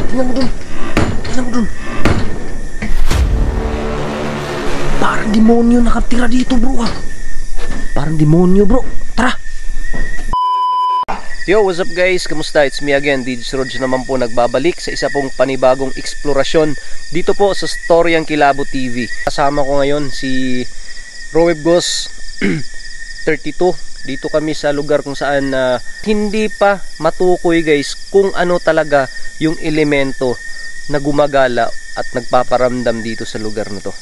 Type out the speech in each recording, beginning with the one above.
Tingnan mo dun. Tingnan mo dun. Parang demonyo nakatira dito, bro. Parang demonyo, bro. Tara. Yo, what's up guys? Kamusta? It's me again, DJ Rods naman po nagbabalik sa isa pong panibagong eksplorasyon dito po sa Storyang Kilabo TV. Kasama ko ngayon si Roeb Ghost 32. Dito kami sa lugar kung saan hindi pa matukoy guys kung ano talaga yung elemento na gumagala at nagpaparamdam dito sa lugar na to.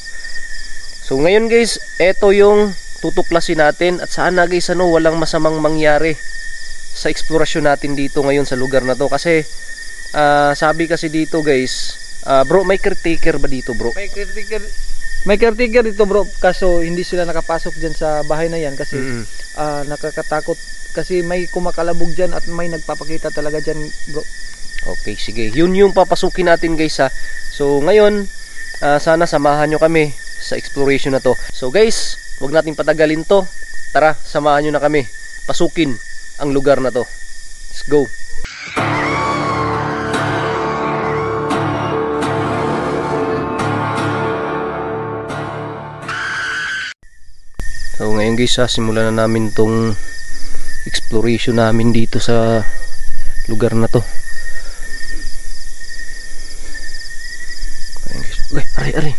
So ngayon guys, eto yung tutuklasin natin at sana guys walang masamang mangyari sa eksplorasyon natin dito ngayon sa lugar na to. Kasi sabi kasi dito guys, bro, may caretaker ba dito, bro? May caretaker dito, bro, kaso hindi sila nakapasok dyan sa bahay na yan kasi nakakatakot kasi may kumakalabog dyan at may nagpapakita talaga dyan, bro. Okay, sige. Yun yung papasukin natin guys ha. So ngayon, sana samahan nyo kami sa exploration na to. So guys, wag nating patagalin to. Tara, samahan nyo na kami. Pasukin ang lugar na to. Let's go. So ngayon guys, simulan na namin tong exploration namin dito sa lugar na to. Uy, aray.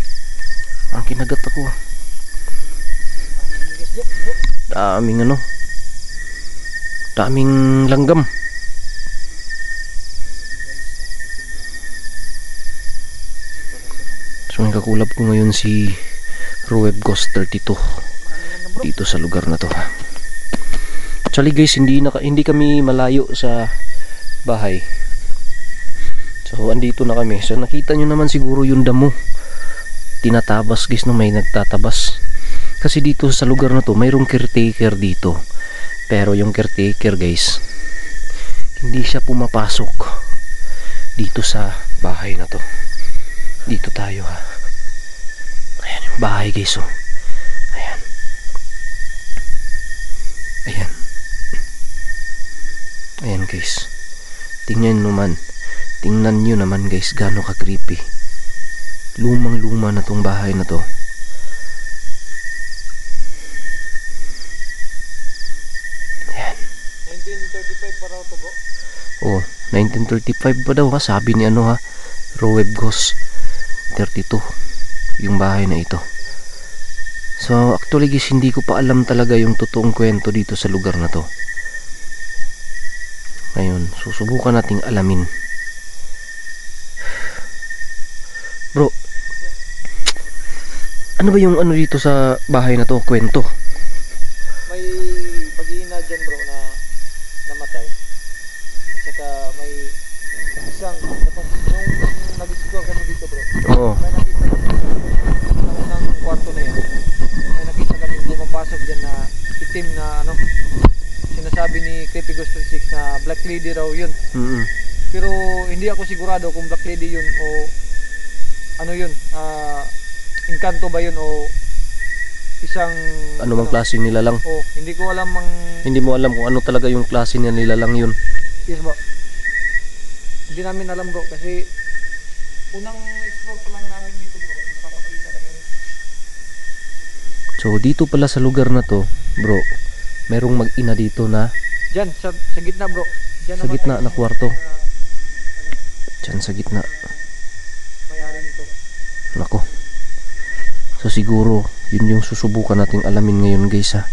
Ang kinagat ako. Daming daming langgam. So ang kakulab ko ngayon si Roeb Ghost 32 dito sa lugar na to. Actually guys, hindi kami malayo sa bahay. So andito na kami. So nakita nyo naman siguro yung damo. Tinatabas guys, may nagtatabas. Kasi dito sa lugar na to mayroong caretaker dito. Pero yung caretaker guys, hindi siya pumapasok dito sa bahay na to. Dito tayo ha. Ayan yung bahay guys, oh. Ayan. Ayan. Ayan guys. Tingnan nyo naman guys gaano ka creepy. Lumang luma na tong bahay na to. Ayan. 1935 pa raw to, bro. Oh, 1935 pa daw ha. Sabi ni Roeb Ghost 32 yung bahay na ito. So actually guys, hindi ko pa alam talaga yung totoong kwento dito sa lugar na to. Ngayon, susubukan nating alamin. Bro, ano ba yung dito sa bahay na to, kwento? May pag-iina dyan, bro, na namatay. At saka may isang nung nag-explore kami dito, bro. Oo. May nakita kami ng kwarto na yan. May nakita kami pumapasok dyan na itim na sinasabi ni Creepy Ghost 36 na Black Lady raw yun. Pero hindi ako sigurado kung Black Lady yun o ano yun, engkanto ba yun o isang ano bang klaseng nilalang? Oh, hindi ko alam Hindi mo alam kung ano talaga yung klase niya nilalang yun. Yes, bro. Hindi namin alam, bro, kasi unang explore pa lang namin dito, bro. Nagpapakita lang yun. So dito pala sa lugar na to, bro, merong mag-ina dito na diyan sa gitna, bro. Diyan sa gitna na kwarto. Diyan sa gitna. May-ari nito. Nako. So siguro yun yung susubukan nating alamin ngayon guys ha.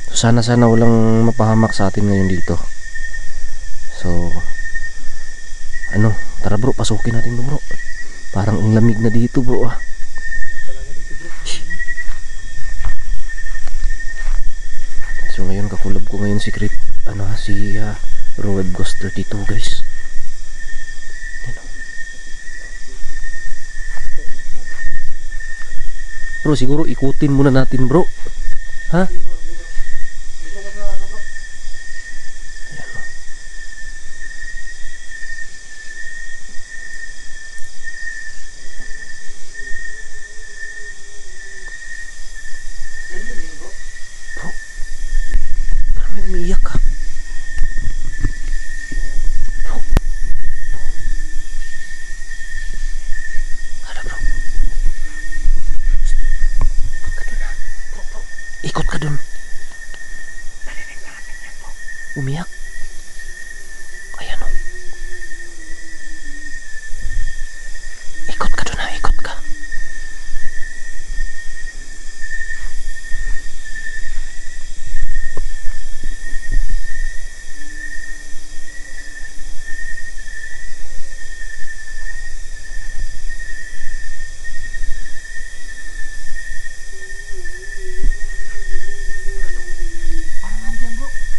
So sana walang mapahamak sa atin ngayon dito. So tara bro, pasukin natin to, bro. Parang ang lamig na dito, bro ah. So ngayon kakulab ko ngayon si Roeb Ghost 32 guys. Bro, siguro ikutin muna natin, bro. Ha?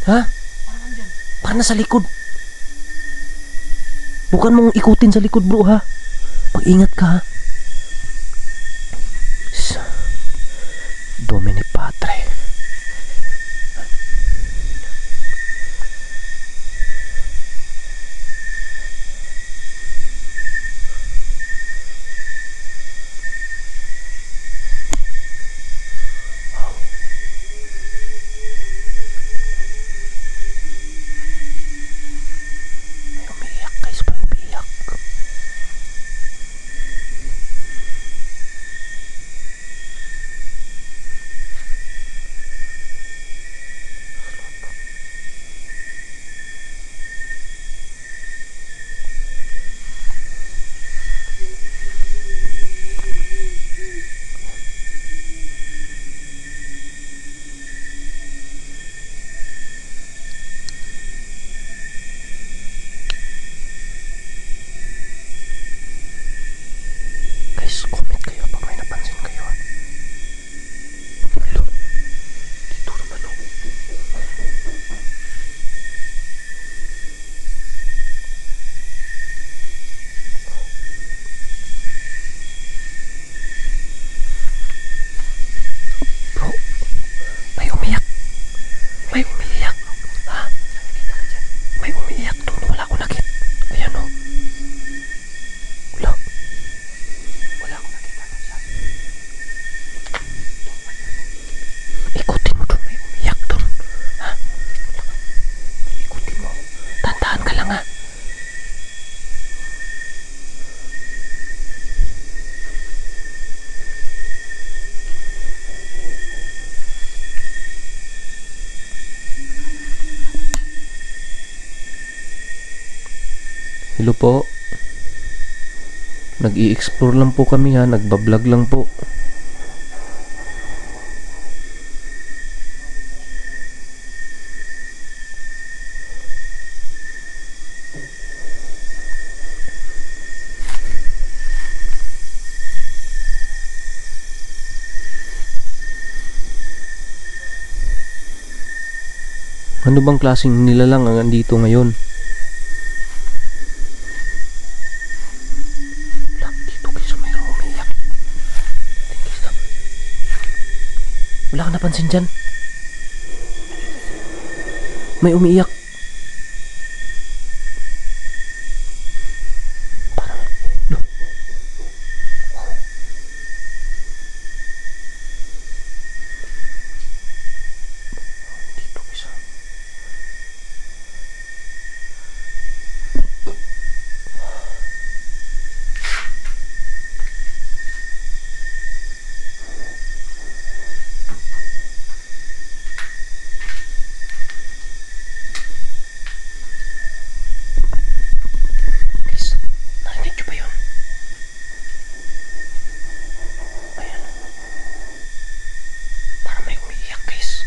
Ha? Parang andyan. Parang nasa likod. Bukan mong ikutin sa likod bro ha. Mag-ingat ka ha. Domine Patre. Guys, comment kayo pag may napansin kayo ha. Hello. Dito naman oh. Bro, may umiyak. May umiyak. Ha? Nakikita ka dyan. May umiyak doon. Wala ko nakit. Ayan oh. Wala. Wala akong nakita doon sa... Ikutin mo doon. May umiyak doon. Ha? Ikutin mo. Tandaan ka lang ha. Hello po. Nag-i-explore lang po kami ha. Nagbablog lang po. Ano bang klaseng nilalang ang andito ngayon? Dito guys, mayroong umiyak. Wala ka napansin dyan? May umiiyak. Parang, no. Dito guys. Guys, narinig nyo ba yun? Ayan. Parang may umiiyak guys.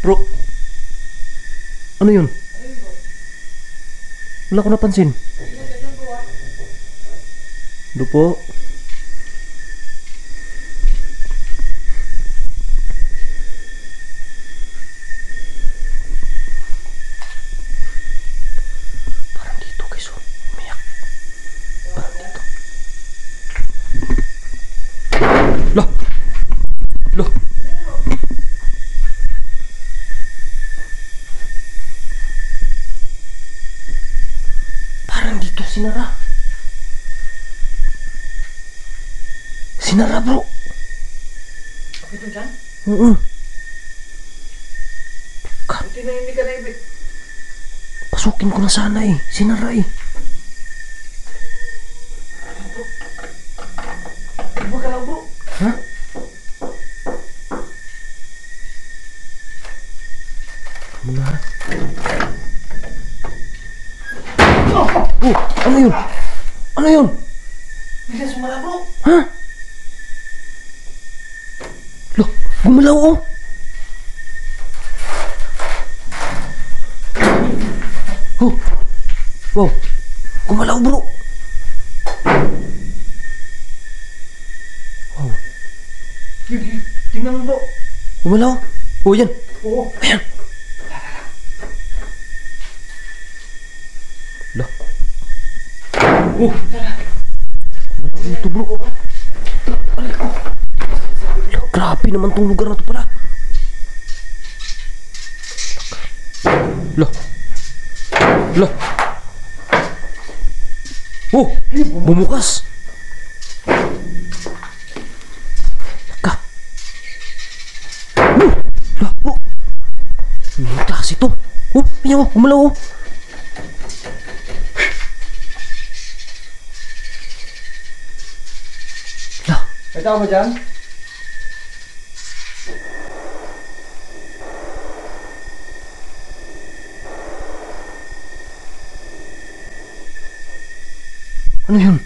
Bro, ano yun? Wala ko napansin. Ano po? Parang dito guys, oh. Umiyak. Parang dito. Loh! Loh! Parang dito sinara. Sinara bro. Okay ito dyan? Oo. Buti na hindi ka naibig. Pasukin ko na sana eh. Sinara eh. Iba ka lang bro. Ha? Muna ha. Oh, ano yun? Ano yun? Hindi ka sumala bro. Ha? Loh, gumalaw oh. Oh! Wow! Gumalaw bro! Wow! Tingnan mo bro. Gumalaw! Oh yan! Oo. Ayan! Lah! Oh! Gumalaw dito bro! Aray ko! Lah, grabe naman tong lugar na to pala! Lah! Lah! Oh! Bumukas! Ka! Lah bro! Anong klase to? Oh! Ayan oh! Gumalaw oh! Lah! May tao ba dyan? Ano yun?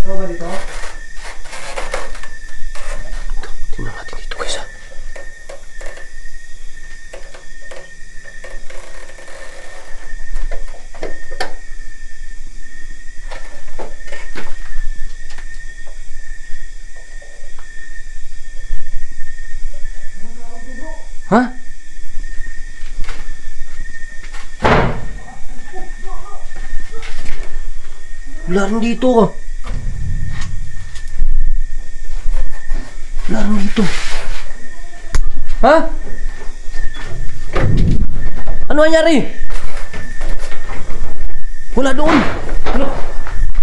Tao ba dito? Tingnan natin dito guys ha. Ha? Wala rin dito ah. Wala rin dito. Ha? Ano nangyari? Wala doon. Ano?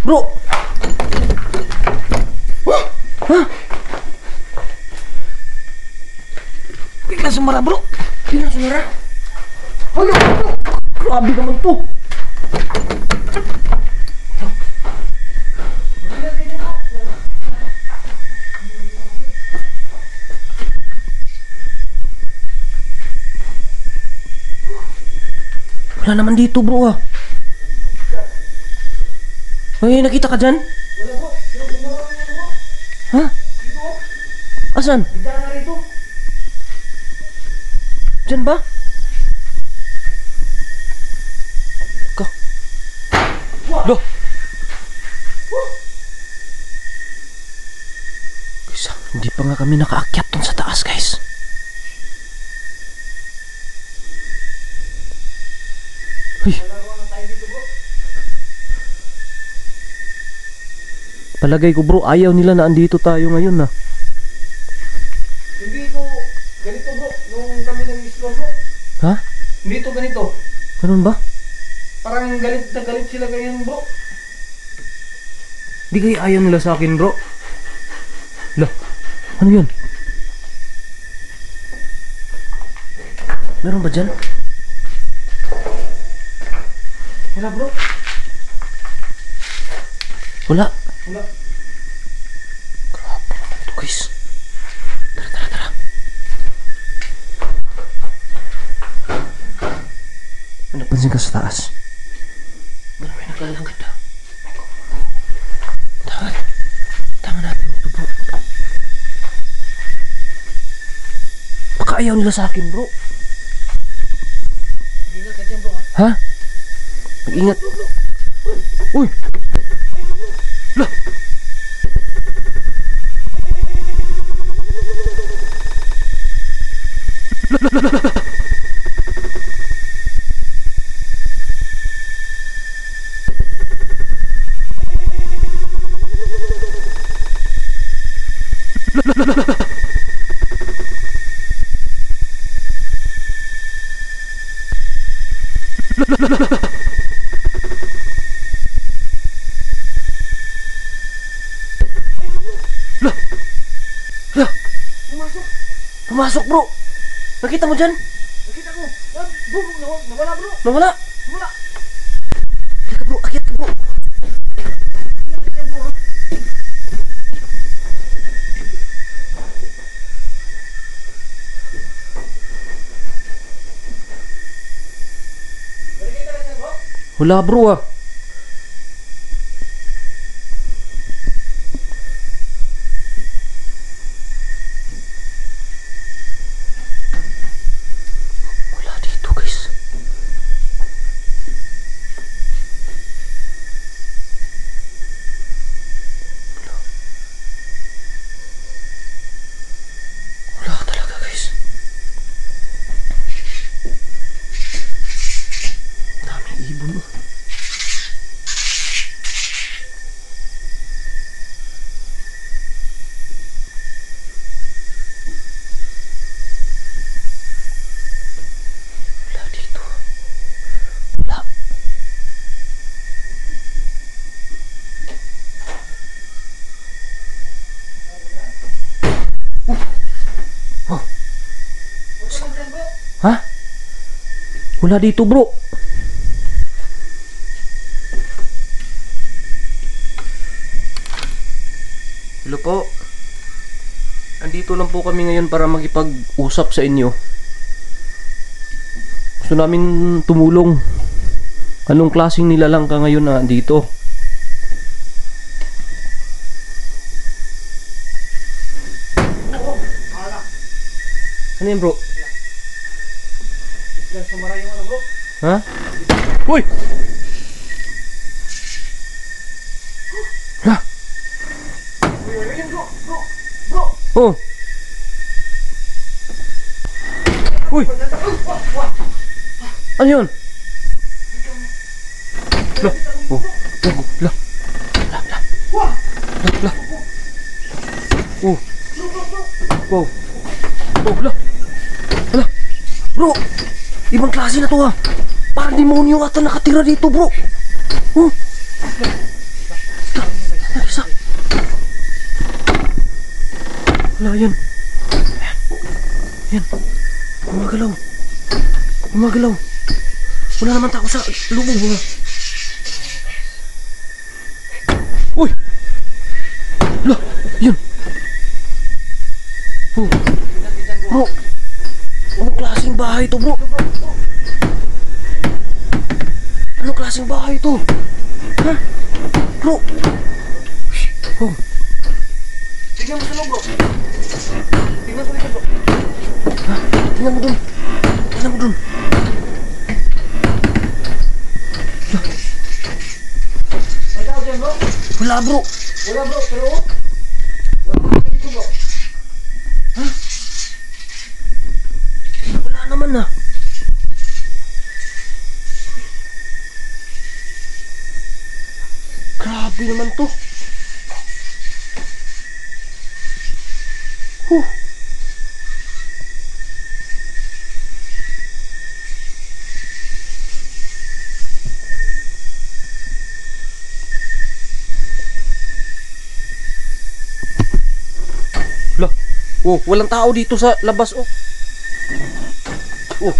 Bro. Ha? Biglang sumara bro. Biglang sumara. Hala bro. Grabe naman to. Wala naman dito bro ah. Ay, nakita ka dyan? Wala bro. Sino gumalaw niya bro? Ha? Dito oh. Asan? Bintana rito. Dyan ba? Ka. Loh. Guys, hindi pa nga kami nakaakyat dun sa taas guys. Uy. Palagay ko bro, ayaw nila na andito tayo ngayon na. Hindi ito ganito bro. Nung kami nag-explore bro. Ha? Hindi ito ganito. Ganun ba? Parang galit na galit sila ganyan bro. Di kayo ayaw nila sa akin bro. Lah, ano yun? Meron ba dyan? Wala bro. Wala. Wala. Grabe naman to guys. Tara, tara, tara. Ano pansin ka sa taas? Marami naglalangkad na. Tama. Tama natin ito bro. Baka ayaw nila sa akin bro. Ingat ka dyan bro. Ha? Mag-ingat. Uy! Lah! Pumasok bro! Nakita mo dyan? Nakita ko. Bro, nawala bro. Nawala! Nawala. Akyat ka bro! Akyat ka bro! Ingat ka dyan bro. Nakita ka dyan bro. Wala bro ah! Wala dito bro. Hello po. Andito lang po kami ngayon para makipag-usap sa inyo. Gusto namin tumulong. Anong klaseng nilalang ka ngayon na dito? Ano yan bro? Sumara yung ano bro. Ha? Uy! Ha? Ayun bro, bro. Oh! Uy! Ano yun? La! Oh! La! La! La! La! La! Oh! Wow! Oh! La! La! Bro! Ibang klase na to ha! Parang demonyo ata nakatira dito bro! Oh! Isa! Wala yan! Yan! Gumagalaw! Gumagalaw! Wala naman tao sa lubog ha! Uy! La! Yun! Oh! Bro! Anong klaseng bahay to bro? Anong klaseng bahay to? Ha? Bro! Oh! Tingnan mo sa loob bro. Tingnan ko dito bro. Ha? Tingnan mo dun! Tingnan mo dun! May tao dyan bro? Wala bro! Wala bro, pero wala dito bro. Ha? Wala naman na! Grabe naman to! Huh! Lah! Oh, walang tao dito sa labas oh! Oh!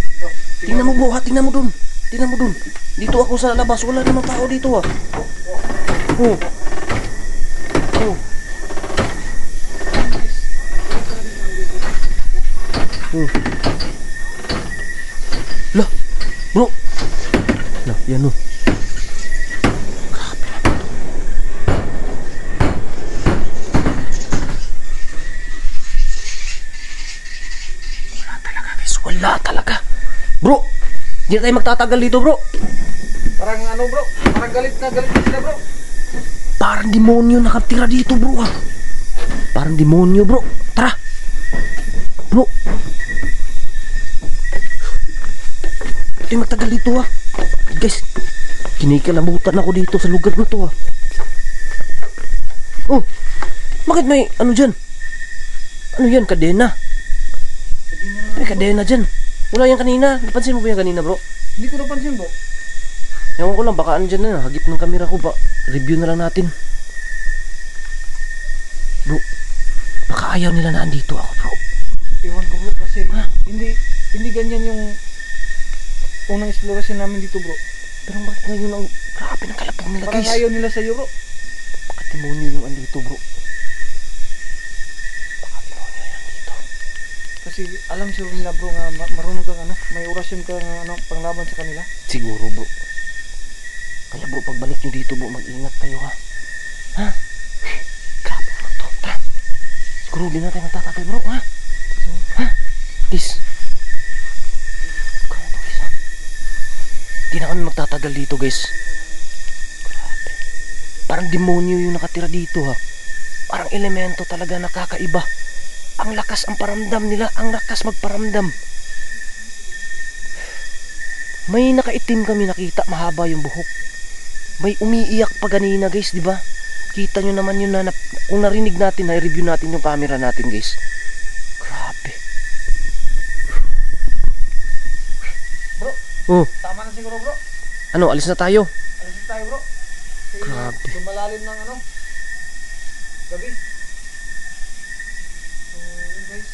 Tingnan mo bro ha, tingnan mo dun! Tingnan mo dun! Dito ako sa labas, wala namang tao dito ah! Oh! Oh! Oh! Lah! Bro! Lah, yan oh! Grabe naman to! Wala talaga guys, wala talaga! Bro! Hindi na tayo magtatagal dito bro! Parang ano bro, parang galit na sila bro. Parang demonyo nakatira dito bro ah. Parang demonyo bro. Tara. Bro. Ito yung magtagal dito ah. Guys. Kinikalabutan ako dito sa lugar na to ah. Oh. Bakit may ano dyan? Ano yan? Kadena. May kadena dyan. Wala yan kanina. Napansin mo ba yan kanina bro? Hindi ko napansin bro. Ewan ko lang, baka andyan na, hagip ng kamera ko ba. Review na lang natin. Bro, baka ayaw nila na andito ako bro. Iwan ko bro kasi hindi ganyan yung unang exploration namin dito bro. Pero bakit ngayon ang grabe ng kalapag nila Parang guys? ayaw nila sa'yo bro. Baka demonyo yung andito bro. Baka demonyo yung andito. Kasi alam sila nila bro nga marunong kang ano, may orasyon kang ano, panglaban sa kanila. Siguro bro. Kaya bro, pagbalik nyo dito bro, mag-ingat kayo ha. Ha? Grabe naman to. Tara. Siguro din natin magtatagay bro ha. Ha? Guys. Kaya to guys ha. Di na kami magtatagal dito guys. Grabe. Parang demonyo yung nakatira dito ha. Parang elemento talaga nakakaiba. Ang lakas ang paramdam nila. Ang lakas magparamdam. May nakaitim kami nakita. Mahaba yung buhok. May umiiyak pa ganina guys, di ba? Kita nyo naman yun na kung narinig natin, na-review natin yung camera natin guys. Grabe. Bro, Oh, tama na siguro bro. ano, alis na tayo. Alis na tayo bro. Kasi Grabe. lumalalim ng ano, gabi. So, yun guys.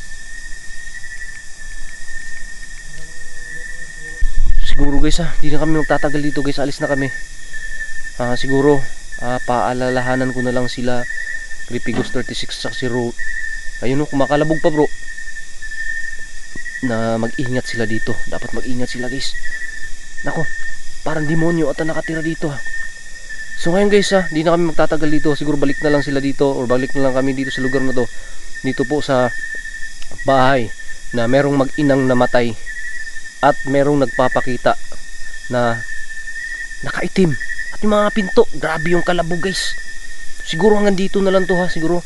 siguro guys hindi na kami magtatagal dito guys, alis na kami. Siguro paalalahanan ko na lang sila, Creepy Ghost 36 sa si Ro. Ayun kumakalabog pa bro, na mag-ingat sila dito. Dapat mag-ingat sila guys. Nako, parang demonyo ata nakatira dito So ngayon guys di na kami magtatagal dito. Siguro balik na lang sila dito, or balik na lang kami dito sa lugar na to. Dito po sa bahay na merong mag-inang namatay at merong nagpapakita na nakaitim. At yung mga pinto, grabe yung kalabog guys. Siguro hanggang dito na lang to siguro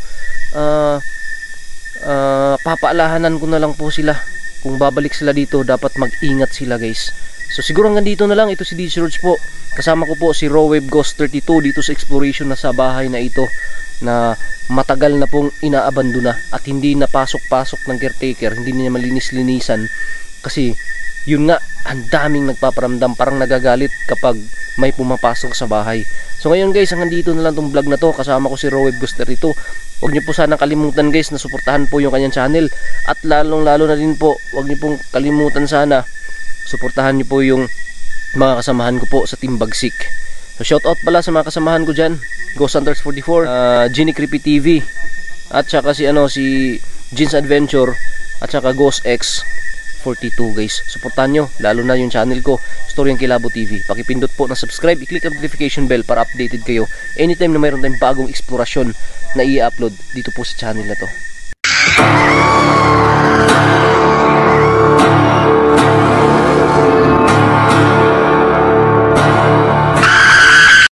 papaalahanan ko na lang po sila. Kung babalik sila dito, dapat mag-ingat sila guys. So siguro hanggang dito na lang. Ito si DJ Rods po. Kasama ko po si Roweb Ghost 32 dito sa exploration na sa bahay na ito, na matagal na pong inaabandona at hindi napasok-pasok ng caretaker, hindi niya malinis-linisan kasi yun nga, ang daming nagpaparamdam, parang nagagalit kapag may pumapasok sa bahay. So ngayon guys, hanggang dito na lang tong vlog na to. Kasama ko si Roweb Ghost 32. Huwag niyo po sanang kalimutan guys na suportahan po yung kanyang channel, at lalong lalo na din po, huwag niyo pong kalimutan sana suportahan niyo po yung mga kasamahan ko po sa Team Bagsik. So shout out pala sa mga kasamahan ko dyan, Ghost Hunters 44, Genie Creepy TV, at saka si Jeans Adventure, at saka Ghost X 42 guys. Suportahan nyo lalo na yung channel ko, Storyang Kilabo TV. Pakipindot po ng subscribe, i-click ang notification bell para updated kayo anytime na mayroon tayong bagong eksplorasyon na i-upload dito po sa channel na to.